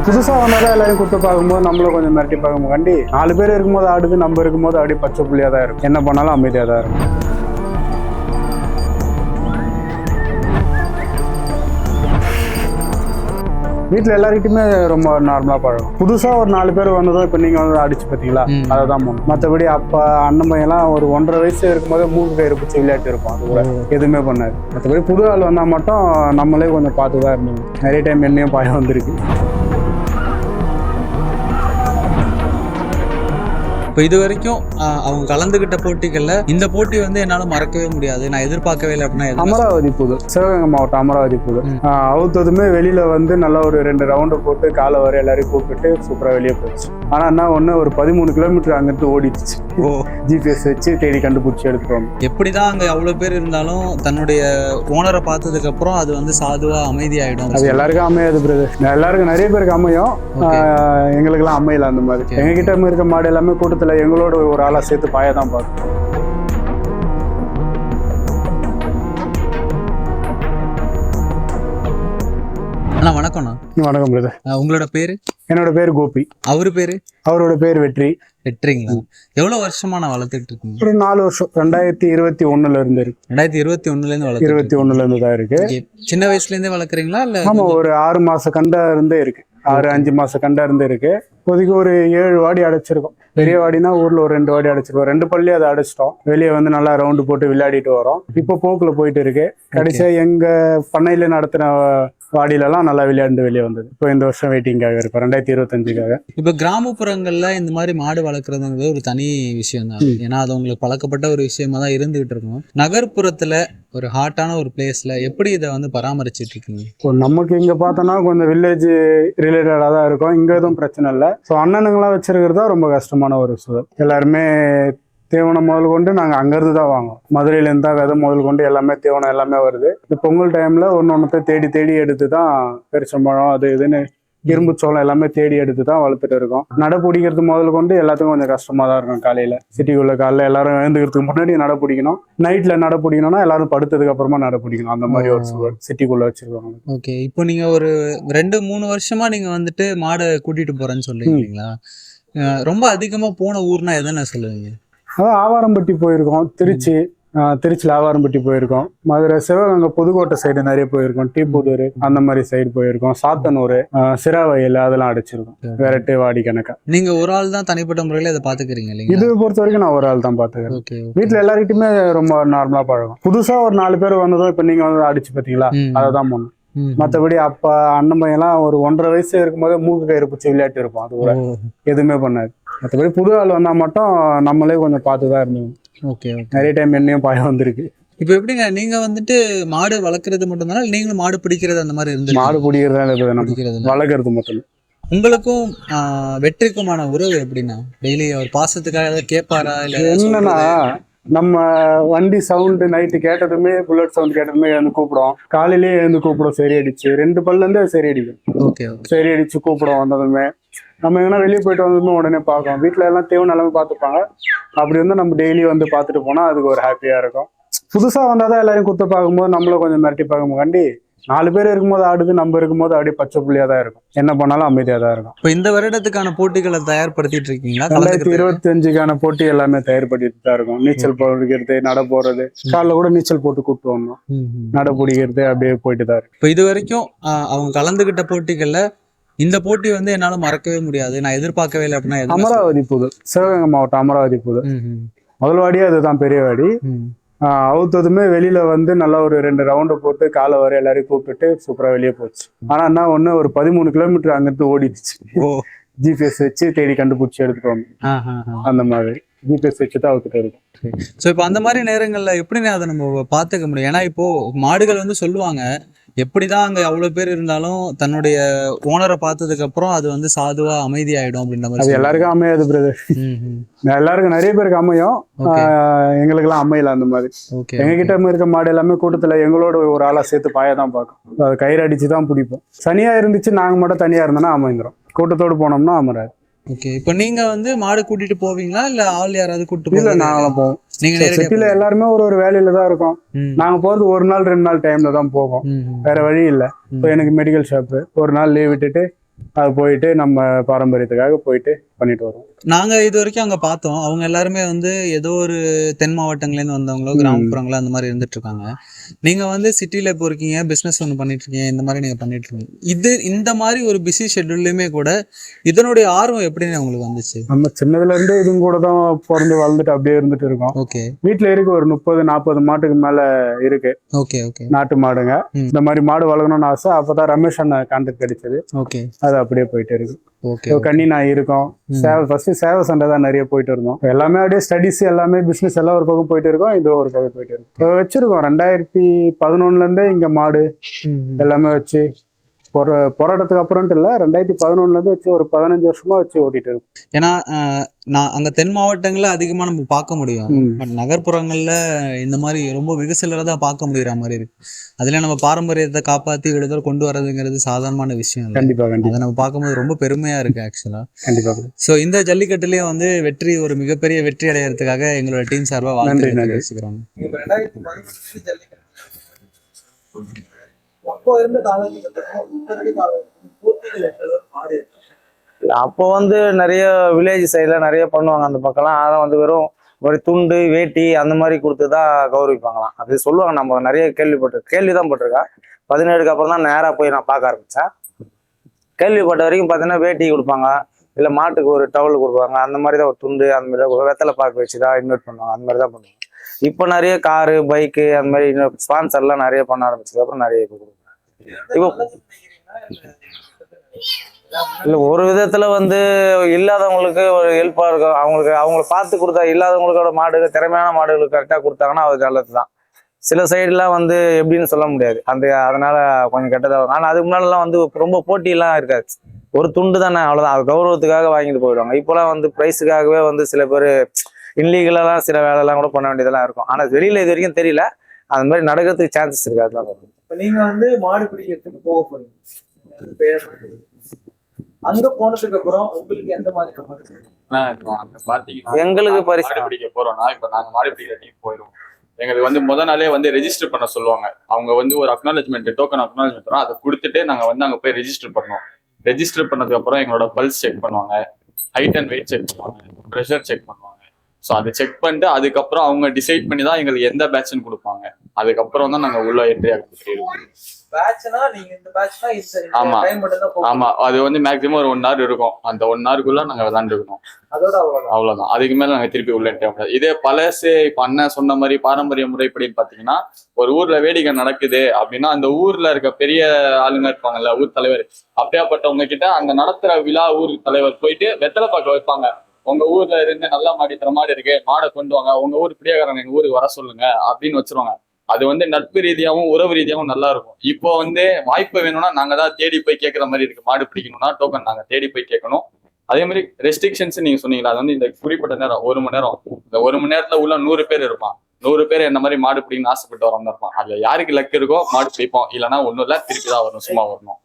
புதுசாக வந்தாலும் எல்லாரும் குத்து பார்க்கும்போது நம்மளும் கொஞ்சம் மிரட்டி பார்க்கும். கண்டி 4 பேர் இருக்கும்போது ஆடுது, நம்ம இருக்கும்போது அப்படியே பச்சை புள்ளியாக தான் இருக்கும். என்ன பண்ணாலும் அமைதியாக தான் இருக்கும். வீட்டில் எல்லாருக்கிட்டுமே ரொம்ப நார்மலாக பழகும். புதுசாக ஒரு 4 பேர் வந்ததும் இப்போ நீங்கள் வந்து அடிச்சு பார்த்தீங்களா, அதை தான் போகணும். மற்றபடி அப்பா அண்ணன் பையெல்லாம் ஒரு 1.5 வயசு இருக்கும்போது 3 கயிறு பிடிச்சி விளையாட்டு இருக்கும். அது கூட எதுவுமே பண்ணாது. மற்றபடி புது ஆள் வந்தால் மட்டும் நம்மளே கொஞ்சம் பார்த்து தான் இருந்தோம். நிறைய டைம் என்னையும் பயம் வந்திருக்கு. இப்போ இது வரைக்கும் அவங்க கலந்துகிட்ட போட்டிகள்ல இந்த போட்டி வந்து என்னால மறக்கவே முடியாது, நான் எதிர்பார்க்கவே இல்லை அப்படின்னா அமராவதி புது, சிவகங்கை மாவட்டம் அமராவதி புது. அவுத்ததுமே வெளியில வந்து நல்லா ஒரு 2 ரவுண்டு போட்டு காலை வர எல்லாரையும் கூப்பிட்டு சூப்பரா வெளியே போச்சு. ஆனா என்ன ஒண்ணு, ஒரு 13 கிலோமீட்டர் அங்கிருந்து ஓடிடுச்சு. ஜிபிஎஸ் வச்சு தேடி கண்டுபிடிச்சி எடுத்துருவாங்க. எப்படிதான் அங்க அவ்வளவு பேர் இருந்தாலும் தன்னுடைய ஓனரை பார்த்ததுக்கு அப்புறம் அது வந்து சாதுவா அமைதியாயிடும். அது எல்லாருக்கும் அமையாது பிரதர், எல்லாருக்கும் நிறைய பேருக்கு அமையும், எங்களுக்கு எல்லாம் அமையல. அந்த மாதிரி எங்க கிட்ட இருக்க மாடு எல்லாமே கூட்டத்துல எங்களோட ஒரு ஆளா சேர்த்து பாயதான் பார்க்கும். அண்ணா வணக்கம்ண்ணா. வணக்கம் பிரதர். உங்களோட பேரு? என்னோட பேர் கோபி. அவரு பேரு? அவரோட பேர் வெற்றி. வெற்றிங்களா? எவ்வளவு வருஷமா நான் வளர்த்துட்டு இருக்கீங்க? ஒரு 4 வருஷம். 2021 இருந்து இருக்கு. 2021 இருந்து வளர்த்து? 21 இருந்து தான் இருக்கு. சின்ன வயசுல இருந்தே வளர்க்குறீங்களா இல்ல? ஆமா, ஒரு 6 மாச கண்டா இருந்தே இருக்கு. 6-5 மாச கண்டா இருந்து இருக்கு. இப்போதைக்கு ஒரு 7 வாடி அடைச்சிருக்கோம். பெரிய வாடினா ஊர்ல ஒரு 2 வாடி அடைச்சிருக்கோம். 2 பள்ளி அதை அடைச்சிட்டோம். வெளியே வந்து நல்லா ரவுண்டு போட்டு விளையாடிட்டு வரோம். இப்போ போக்குல போயிட்டு இருக்கு. கடைசியா எங்க பண்ணையில நடத்தின வாடியிலலாம் நல்லா விளையாண்டு வெளியே வந்தது. இப்போ இந்த வருஷம் வெயிட்டிங்காக இருக்கும் 2025க்காக. இப்போ கிராமப்புறங்கள்ல இந்த மாதிரி மாடு வளர்க்குறதுங்கிறது ஒரு தனி விஷயம் தான். ஏன்னா அது உங்களுக்கு பழக்கப்பட்ட ஒரு விஷயமா தான் இருந்துகிட்டு இருக்கும். நகர்ப்புறத்துல ஒரு ஹாட்டான ஒரு பிளேஸ்ல எப்படி இதை வந்து பராமரிச்சுட்டு இருக்கீங்க? இப்போ நமக்கு இங்க பார்த்தோம்னா கொஞ்சம் வில்லேஜ் ரிலேட்டடாக தான் இருக்கும். இங்க எதுவும் பிரச்சனை இல்லை. ஸோ அண்ணனுங்களாம் வச்சிருக்கிறது தான் ரொம்ப கஷ்டமான ஒரு சூழல். எல்லாருமே தீவனம் முதல் கொண்டு நாங்கள் அங்கேருந்து தான் வாங்குவோம். மதுரையிலேருந்து தான் விதை முதல் கொண்டு எல்லாமே தீவனம் எல்லாமே வருது. இந்த பொங்கல் டைமில் ஒன்று தேடி எடுத்து தான் பெருச்சம்பழம் அது இதுன்னு இரும்பு சோளம் எல்லாமே தேடி எடுத்து தான் வளர்த்துட்டு இருக்கோம். நடை பிடிக்கிறது முதல் கொண்டு எல்லாத்துக்கும் கொஞ்சம் கஷ்டமாக தான் இருக்கும். காலையில் சிட்டிக்குள்ள காலையில் எல்லாரும் எழுந்துக்கிறதுக்கு முன்னாடி நடை பிடிக்கணும். நைட்டில் நடை பிடிக்கணும்னா எல்லாரும் படுத்ததுக்கு அப்புறமா நடை பிடிக்கணும். அந்த மாதிரி ஒரு சூழல் சிட்டிக்குள்ளே வச்சிருக்காங்க. ஓகே, இப்போ நீங்கள் ஒரு 2-3 வருஷமா நீங்கள் வந்துட்டு மாடை கூட்டிகிட்டு போகிறேன்னு சொல்றீங்களா? ரொம்ப அதிகமாக போன ஊர்னா எதுன்னு சொல்லுவீங்க? அதான் ஆவாரம்பட்டி போயிருக்கோம், திருச்சியில் ஆவாரம்பட்டி போயிருக்கோம், மதுரை சிவகங்கை புதுக்கோட்டை சைடு நிறைய போயிருக்கோம், டீப்புதூர் அந்த மாதிரி சைடு போயிருக்கோம், சாத்தனூர், சிராவயல் அதெல்லாம் அடைச்சிருக்கோம். விரட்டு வாடி கணக்கா. நீங்க ஒரு ஆள் தான் தனிப்பட்ட முறையில இதை பாத்துக்கிறீங்க இல்லைங்க? இது பொறுத்த வரைக்கும் நான் ஒரு ஆள் தான் பாத்துக்கிறேன். வீட்டுல எல்லாருக்கிட்டுமே ரொம்ப நார்மலா பழகும். புதுசா ஒரு 4 பேர் வந்ததும் இப்ப நீங்க வந்து அடிச்சு பாத்தீங்களா, அதை தான் பண்ணணும். மற்றபடி அப்பா அண்ணன் பையெல்லாம் ஒரு 1.5 வயசு இருக்கும்போது 3 கயிறு பிடிச்சி விளையாட்டு இருப்போம். அது கூட எதுவுமே பண்ணாது. மற்றபடி புது ஆள் வந்தா மட்டும் நம்மளே கொஞ்சம் பார்த்து தான் இருந்தோம். ஓகே, நிறைய டைம் என்னையும் பயம் வந்திருக்கு. இப்போ எப்படிங்க நீங்க வந்துட்டு மாடு வளர்க்கறது மட்டும் தானே, நீங்களும் மாடு பிடிக்கிறது அந்த மாதிரி இருந்து? மாடு பிடிக்கிறது வளர்க்கறது மட்டும். உங்களுக்கும் வெற்றிக்குமான உறவு எப்படின்னா, டெய்லி அவர் பாசத்துக்காக கேட்பாரா இல்ல? என்னன்னா, நம்ம வண்டி சவுண்டு நைட்டு கேட்டதுமே, புல்லட் சவுண்ட் கேட்டதுமே எழுந்து கூப்பிடும். காலையிலேயே எழுந்து கூப்பிடும் சரி அடிச்சு. 2 பல்ல இருந்து சரி அடிக்கும். சரி அடிச்சு கூப்பிடும். வந்ததுமே நம்ம எங்கன்னா வெளியே போயிட்டு வந்ததுமே உடனே பார்க்கணும். வீட்டுல எல்லாம் தீவனம் எல்லாமே பார்த்துப்பாங்க. அப்படி வந்து நம்ம டெய்லி வந்து பார்த்துட்டு போனா அதுக்கு ஒரு ஹாப்பியா இருக்கும். புதுசா வந்தாதான் எல்லாரும் குத்து பார்க்கும்போது நம்மளும் கொஞ்சம் மிரட்டி பார்க்கும். கண்டி 4 பேர் இருக்கும்போது ஆடுது, நம்ம இருக்கும்போது அப்படியே பச்சை புள்ளியா தான் இருக்கும். என்ன பண்ணாலும் அமைதியா தான் இருக்கும். இப்போ இந்த வருடத்துக்கான போட்டிகளை தயார்படுத்திட்டு இருக்கீங்களா? 2025க்கான போட்டி எல்லாமே தயார்படுத்திட்டு தான் இருக்கும். நீச்சல் பிடிக்கிறது, நட போறது, காலைல கூட நீச்சல் போட்டு கூப்பிட்டு வந்தோம். நட பிடிக்கிறது அப்படியே போயிட்டு தான் இருக்கு. இப்போ இது வரைக்கும் அவங்க கலந்துகிட்ட போட்டிகள்ல இந்த போட்டி வந்து என்னால மறக்கவே முடியாது, நான் எதிர்பார்க்கவே இல்லை அப்படின்னா? அமராவதி புது, சிவகங்கை மாவட்டம் அமராவதி புது. முதல் வாடியே அதுதான் பெரிய வாடி. அவுத்ததுமே வெளியில வந்து நல்லா ஒரு 2 ரவுண்டு போட்டு காலை வர எல்லாரையும் கூப்பிட்டு சூப்பரா வெளியே போச்சு. ஆனா என்ன ஒண்ணு, ஒரு 13 கிலோமீட்டர் அங்கிருந்து ஓடிடுச்சு. ஜிபிஎஸ் வச்சு தேடி கண்டுபிடிச்சி எடுத்துட்டு. அந்த மாதிரி ஜிபிஎஸ் வச்சு தான் அவுத்துட்டு இருக்கும். ஸோ இப்போ அந்த மாதிரி நேரங்கள்ல எப்படி அதை நம்ம பார்த்துக்க முடியும்? ஏன்னா இப்போ மாடுகள் வந்து சொல்லுவாங்க, எப்படிதான் அங்க அவ்வளவு பேர் இருந்தாலும் தன்னுடைய ஓனரை பார்த்ததுக்கு அப்புறம் அது வந்து சாதுவா அமைதியாயிடும் அப்படின்ற மாதிரி. அது எல்லாருக்கும் அமையாது பிரதர். எல்லாருக்கும் நிறைய பேருக்கு அமையும், எங்களுக்கு எல்லாம் அமையல. அந்த மாதிரி எங்க கிட்ட இருக்க மாடு எல்லாமே கூட்டத்துல எங்களோட ஒரு ஆளா சேர்த்து பாயதான் பார்க்கும். அது கயிறு அடிச்சு தான் பிடிப்போம். தனியா இருந்துச்சு, நாங்க மட்டும் தனியா இருந்தோம்னா அமைந்துரும். கூட்டத்தோடு போனோம்னா அமராது. ஓகே, இப்போ நீங்க வந்து மாடு கூட்டிட்டு போவீங்களா இல்ல ஆள் யாராவது கூட்டிட்டு? இல்ல, நாங்களும் போவோம். சிட்டில எல்லாருமே ஒரு வேலையில தான் இருக்கோம். நாங்க போறது 1 நாள் 2 நாள் டைம்ல தான் போவோம். வேற வழி இல்ல. இப்போ எனக்கு மெடிக்கல் ஷாப்பு, ஒரு நாள் லீவ் விட்டுட்டு அது போயிட்டு நம்ம பாரம்பரியத்துக்காக போயிட்டு பண்ணிட்டு வரோம். நாங்க இது வரைக்கும் அங்க பார்த்தோம். அவங்க எல்லாருமே வந்து ஏதோ ஒரு தென் மாவட்டங்கள்லேருந்து வந்தவங்களோ, கிராமப்புறங்களோ அந்த மாதிரி இருந்துட்டு இருக்காங்க. நீங்க வந்து சிட்டில இப்போ இருக்கீங்க, பிசினஸ் ஒன்று பண்ணிட்டு இருக்கீங்க, இந்த மாதிரி நீங்க பண்ணிட்டு இருக்கீங்க. இந்த மாதிரி ஒரு பிஸி ஷெட்யூல்லையுமே கூட இதனுடைய ஆர்வம் எப்படின்னு உங்களுக்கு வந்துச்சு? நம்ம சின்னதுல இருந்தே இதுவும் கூட தான் பிறந்து வளர்ந்துட்டு அப்படியே இருந்துட்டு இருக்கோம். ஓகே வீட்டுல இருக்கு ஒரு 30-40 மாட்டுக்கு மேல இருக்கு, ஓகே ஓகே நாட்டு மாடுங்க. இந்த மாதிரி மாடு வளர்க்கணும்னு ஆசை. அப்பதான் ரமேஷ் அண்ணன் கான்டாக்ட் கிடைச்சது. ஓகே அது அப்படியே போயிட்டு இருக்கு. ஓகே கன்னி நாய் இருக்கும். ஃபர்ஸ்ட் சேவை சண்டை தான் நிறைய போயிட்டு இருந்தோம். எல்லாமே அப்படியே ஸ்டடிஸ் எல்லாமே பிசினஸ் எல்லாம் ஒரு பக்கம் போயிட்டு இருக்கோம், இது ஒரு பக்கம் போயிட்டு இருக்கோம். இப்போ வச்சிருக்கோம் 2011 இருந்தே இங்க மாடு எல்லாமே வச்சு போராட்டத்துக்கு அப்புறம்ட்டு இல்ல, 2011 இருந்து வச்சு ஒரு 15 வருஷமா வச்சு ஓட்டிட்டு இருக்கோம். ஏன்னா நான் அங்க தென் மாவட்டங்கள்ல அதிகமா நம்ம பார்க்க முடியும். பட் நகர்ப்புறங்கள்ல இந்த மாதிரி ரொம்ப வெகுசிலரா பார்க்க முடியற மாதிரி இருக்கு. அதுல நம்ம பாரம்பரியத்தை காப்பாத்தி விடுதல் கொண்டு வர்றதுங்கிறது சாதாரணமான விஷயம் இல்லை. கண்டிப்பா கண்டிப்பா அதை நம்ம பார்க்கும்போது ரொம்ப பெருமையா இருக்கு ஆக்சுவலா. கண்டிப்பா. ஸோ இந்த ஜல்லிக்கட்டுலயும் வந்து ஒரு மிகப்பெரிய வெற்றி அடையறதுக்காக எங்களோட டீம் சார்பா நன்றி. வச்சுக்கிறோம். அப்போ வந்து நிறைய வில்லேஜ் சைட்ல நிறைய பண்ணுவாங்க அந்த பக்கம்லாம். அதை வந்து வெறும் ஒரு துண்டு வேட்டி அந்த மாதிரி கொடுத்துதான் கௌரவிப்பாங்களாம். அப்படி சொல்லுவாங்க. நம்ம நிறைய கேள்விதான் பட்டிருக்கேன். 17க்கு அப்புறம் தான் நேராக போய் நான் பார்க்க ஆரம்பிச்சேன். கேள்விப்பட்ட வரைக்கும் பார்த்தீங்கன்னா வேட்டி கொடுப்பாங்க, இல்லை மாட்டுக்கு ஒரு டவல் கொடுப்பாங்க, அந்த மாதிரி தான் ஒரு துண்டு அந்த மாதிரி தான் வெத்தலை பாக்கு வச்சு தான் இன்வைட் பண்ணுவாங்க. அந்த மாதிரி தான் பண்ணுவாங்க. இப்போ நிறைய காரு பைக்கு அந்த மாதிரி ஸ்பான்சர்லாம் நிறைய பண்ண ஆரம்பிச்சதுக்கு அப்புறம் நிறைய இப்போ கொடுக்குறாங்க. இப்போ இல்லை ஒரு விதத்துல வந்து இல்லாதவங்களுக்கு ஒரு ஹெல்ப்பா இருக்கும். அவங்கள பார்த்து கொடுத்தா இல்லாதவங்களோட மாடுகள் திறமையான மாடுகளுக்கு கரெக்டாக கொடுத்தாங்கன்னா அது நல்லது தான். சில சைடுலாம் வந்து எப்படின்னு சொல்ல முடியாது. அதனால கொஞ்சம் கெட்டதாக வரும். ஆனால் அதுக்கு முன்னாடிலாம் வந்து ரொம்ப போட்டியெல்லாம் இருக்காது. ஒரு துண்டு தானே, அவ்வளோதான். அது கௌரவத்துக்காக வாங்கிட்டு போயிடுவாங்க. இப்போலாம் வந்து ப்ரைஸுக்காகவே வந்து சில பேர் இன்லீகலாலாம் சில வேலைலாம் கூட பண்ண வேண்டியதெல்லாம் இருக்கும். ஆனால் வெளியில இது வரைக்கும் தெரியல. அந்த மாதிரி நடக்கிறதுக்கு சான்சஸ் இருக்காது. இப்போ நீங்க வந்து மாடு பிடிக்கிறதுக்கு போக போறீங்க, அங்க போனதுக்கு அப்புறம் உங்களுக்கு எந்த மாதிரி எங்களுக்கு பரிசு பிடிக்க போறோம்னா, இப்ப நாங்க மாடு பிடிக்கிற டீம் போயிடும். எங்களுக்கு வந்து முதல் நாளே வந்து ரெஜிஸ்டர் பண்ண சொல்லுவாங்க. அவங்க வந்து ஒரு அக்னாலஜ்மெண்ட் டோக்கன் அக்னாலஜ்மெண்ட் வரும், அதை கொடுத்துட்டு நாங்க வந்து அங்க போய் ரெஜிஸ்டர் பண்ணோம். ரெஜிஸ்டர் பண்ணதுக்கு அப்புறம் எங்களோட பல்ஸ் செக் பண்ணுவாங்க, ஹைட் அண்ட் வெயிட் செக் பண்ணுவாங்க, ப்ரெஷர் செக் பண்ணுவாங்க. ஸோ அதை செக் பண்ணிட்டு அதுக்கப்புறம் அவங்க டிசைட் பண்ணி தான் எங்களுக்கு எந்த பேட்ச்னு கொடுப்பாங்க. அதுக்கப்புறம் தான் நாங்க உள்ள என்ட்ரி ஆக முடியும். ஆமா ஆமா, அது வந்து மேக்ஸிமம் ஒரு 1 hour இருக்கும். அந்த 1 hourக்குள்ள நாங்க விளையாண்டுருக்கணும், அவ்வளவுதான். அதுக்கு மேல நாங்க திருப்பி உள்ள என்ட்ரி ஆக முடியாது. இதே பழசு இப்ப அண்ணன் சொன்ன மாதிரி பாரம்பரிய முறைப்படின்னு பாத்தீங்கன்னா, ஒரு ஊர்ல வேடிக்கை நடக்குது அப்படின்னா அந்த ஊர்ல இருக்க பெரிய ஆளுங்க இருப்பாங்கல்ல, ஊர் தலைவர், அப்படியாப்பட்டவங்க கிட்ட அந்த நடத்துற விழா ஊர் தலைவர் போயிட்டு வெத்தலை பாக்க வைப்பாங்க. உங்க ஊர்ல இருந்து நல்லா மாடி தர மாடு இருக்கு, மாடை கொண்டு வாங்க, உங்க ஊர் பிடியாக்காரங்க எங்க ஊருக்கு வர சொல்லுங்க அப்படின்னு வச்சிருவாங்க. அது வந்து நட்பு ரீதியாகவும் உறவு ரீதியாகவும் நல்லா இருக்கும். இப்போ வந்து வாய்ப்பு வேணும்னா நாங்க தான் தேடி போய் கேட்கற மாதிரி இருக்கு. மாடு பிடிக்கணும்னா டோக்கன் நாங்க தேடி போய் கேட்கணும். அதே மாதிரி ரெஸ்ட்ரிக்ஷன்ஸ் நீங்க சொன்னீங்களா, அது வந்து இந்த குறிப்பிட்ட நேரம் 1 மணி நேரம். இந்த 1 மணி நேரத்துல உள்ள 100 பேர் இருப்பான். 100 பேர் என்ன மாதிரி மாடு பிடிக்கணும்னு ஆசைப்பட்டு வரவங்க இருப்பான். அதுல யாருக்கு லக் இருக்கோ மாடு பிடிப்போம், இல்லைன்னா ஒன்றும் இல்லை, திருப்பி தான் வரணும், சும்மா வரணும்.